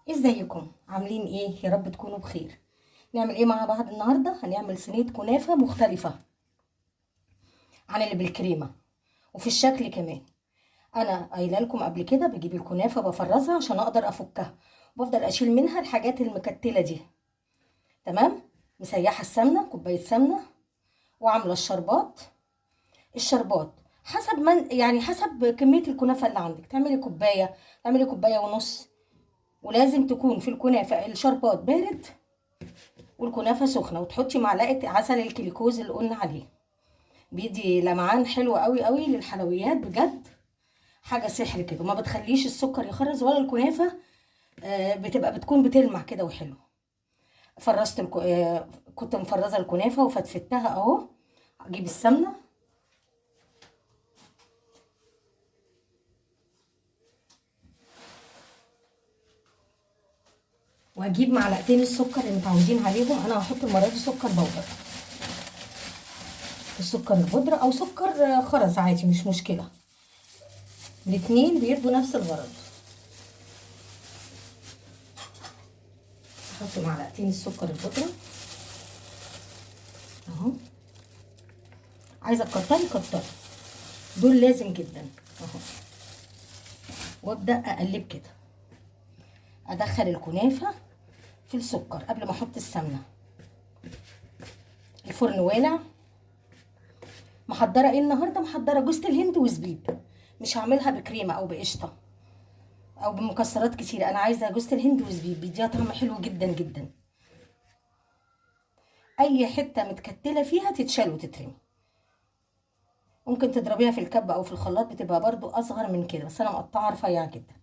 ازيكم عاملين ايه؟ يا رب تكونوا بخير. نعمل ايه مع بعض النهارده؟ هنعمل صينيه كنافه مختلفه عن اللي بالكريمه وفي الشكل كمان. انا قايله لكم قبل كده بجيب الكنافه بفرزها عشان اقدر افكها، وبفضل اشيل منها الحاجات المكتله دي. تمام. مسيحه السمنه، كوبايه سمنه، وعامله الشربات حسب من، يعني حسب كميه الكنافه اللي عندك. تعملي كوبايه، تعملي كوبايه ونص. ولازم تكون في الكنافه الشربات بارد والكنافه سخنه، وتحطي معلقه عسل الكليكوز اللي قلنا عليه. بيدي لمعان حلو قوي قوي للحلويات بجد. حاجه سحر كده، وما بتخليش السكر يخرز ولا الكنافه. بتكون بتلمع كده وحلو. كنت مفرزه الكنافه وفتفتها اهو. اجيب السمنه واجيب معلقتين السكر اللي متعودين عليهم. انا هحط المره دي سكر بودر، السكر البودره او سكر خرز عادي مش مشكله. الاتنين بيدوا نفس الغرض. احط معلقتين السكر البودره اهو. عايزه تكتري كتري، دول لازم جدا اهو. وابدا اقلب كده، ادخل الكنافه في السكر قبل ما احط السمنه. الفرن والع. محضره ايه النهارده؟ محضره جوز الهند وزبيب. مش هعملها بكريمه او بقشطه او بمكسرات كتير، انا عايزه جوز الهند وزبيب، بيديها طعم حلو جدا جدا. اي حته متكتله فيها تتشال وتترمي. ممكن تضربيها في الكبه او في الخلاط، بتبقى برضو اصغر من كده، بس انا مقطعه رفيع جدا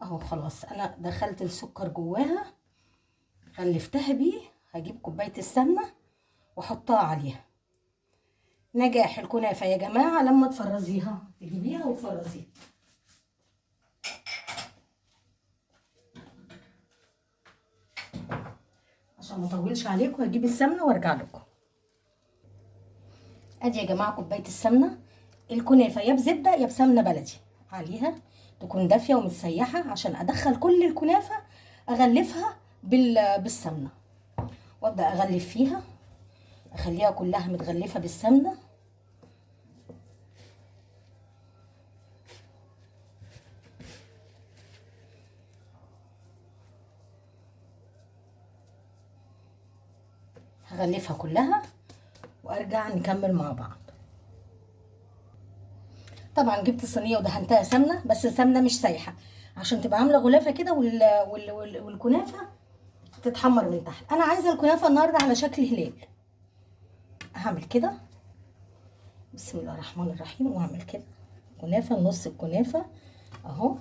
اهو. خلاص انا دخلت السكر جواها، غلفتها بيه. هجيب كوبايه السمنه واحطها عليها. نجاح الكنافه يا جماعه لما تفرزيها، تجيبيها وتفرزيها. عشان ما اطولش عليكم هجيب السمنه وارجع لكم. ادي يا جماعه كوبايه السمنه. الكنافه يا بزبده يا بسمنه بلدي عليها، تكون دافيه ومتسيحه عشان ادخل كل الكنافه اغلفها بالسمنه. وابدا اغلف فيها، اخليها كلها متغلفه بالسمنه. هغلفها كلها وارجع نكمل مع بعض. طبعا جبت الصينيه ودهنتها سمنه، بس سمنه مش سايحه عشان تبقى عامله غلافه كده، والكنافه تتحمر من تحت. انا عايزه الكنافه النهارده على شكل هلال. هعمل كده بسم الله الرحمن الرحيم، واعمل كده كنافه، نص الكنافه اهو.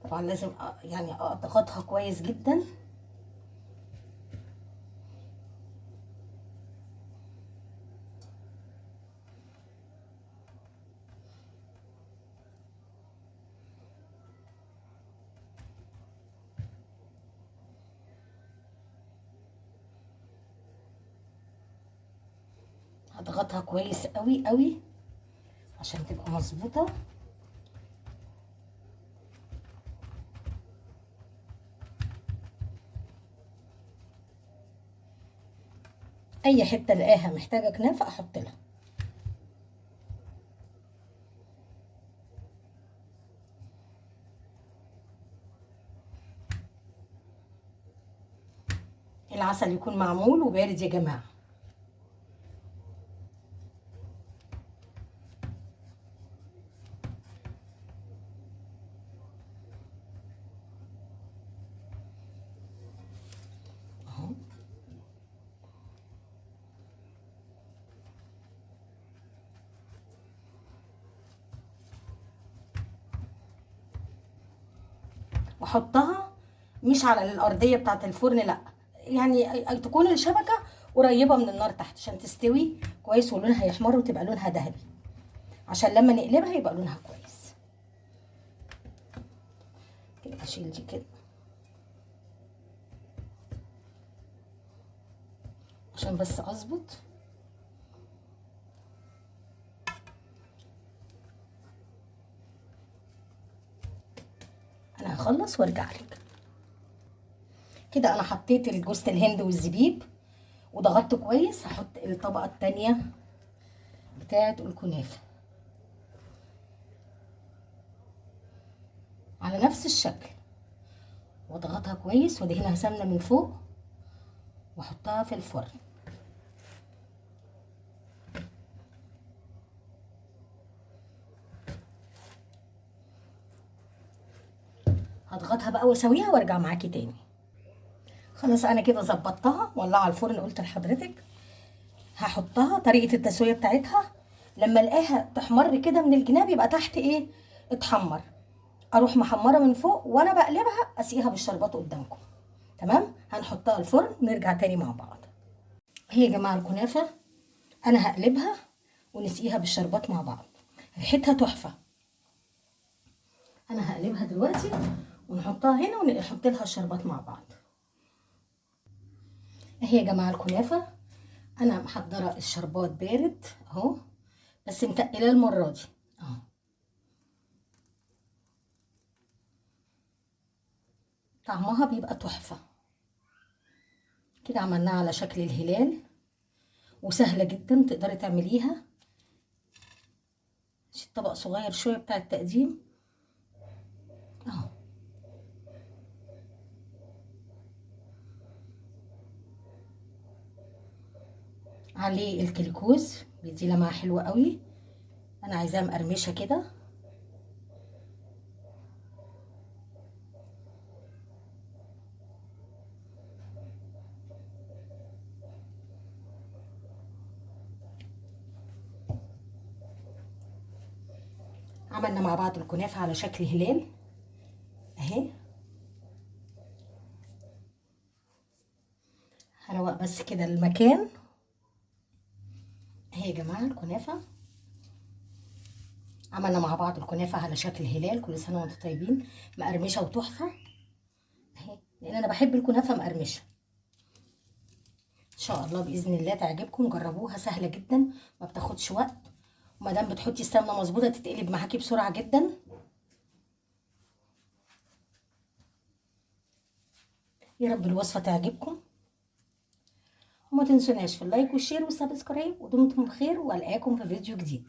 طبعا لازم يعني اضغطها كويس جدا. هضغطها كويس قوي قوي عشان تبقى مظبوطه. اي حته الاقيها محتاجه كنافه احط لها. العسل يكون معمول وبارد يا جماعه. اهو واحطها مش على الارضيه بتاعه الفرن، لا، يعني تكون الشبكه قريبه من النار تحت عشان تستوي كويس ولونها يحمر وتبقى لونها ذهبي، عشان لما نقلبها يبقى لونها كويس. كده اشيل دي كده عشان بس اظبط. اخلص وارجع لك. كده انا حطيت الجوز الهند والزبيب وضغطت كويس. هحط الطبقه التانية بتاعه الكنافه على نفس الشكل واضغطها كويس وادهنها سمنه من فوق واحطها في الفرن. هضغطها بقى واسويها وارجع معاكي تاني. خلاص انا كده ظبطتها ولعها الفرن قلت لحضرتك. هحطها طريقه التسويه بتاعتها. لما الاقيها تحمر كده من الجناب يبقى تحت ايه اتحمر، اروح محمره من فوق وانا بقلبها اسقيها بالشربات قدامكم. تمام. هنحطها الفرن ونرجع تاني مع بعض. هي يا جماعه الكنافه انا هقلبها ونسقيها بالشربات مع بعض. ريحتها تحفه. انا هقلبها دلوقتي ونحطها هنا ونحط لها الشربات مع بعض. اهي يا جماعه الكنافه انا محضره الشربات بارد اهو، بس متقلاه المره دي اهو. طعمها بيبقى تحفه. كده عملناها على شكل الهلال وسهله جدا تقدري تعمليها. طبق صغير شويه بتاع التقديم اهو. عليه الكليكوز بيدي لمعه حلوه قوي. انا عايزاها مقرمشه كده. عملنا مع بعض الكنافه على شكل هلال اهي. هروق بس كده المكان. اهي يا جماعه الكنافه عملنا مع بعض الكنافه على شكل هلال. كل سنه وانتم طيبين. مقرمشه وتحفه اهي، لان انا بحب الكنافه مقرمشه. ان شاء الله باذن الله تعجبكم. جربوها سهله جدا ما بتاخدش وقت، وما دام بتحطي السمنه مظبوطه تتقلب معاكي بسرعه جدا. يا رب الوصفه تعجبكم، وما تنسوناش في اللايك والشير والسبسكرايب. ودمتم بخير والقاكم في فيديو جديد.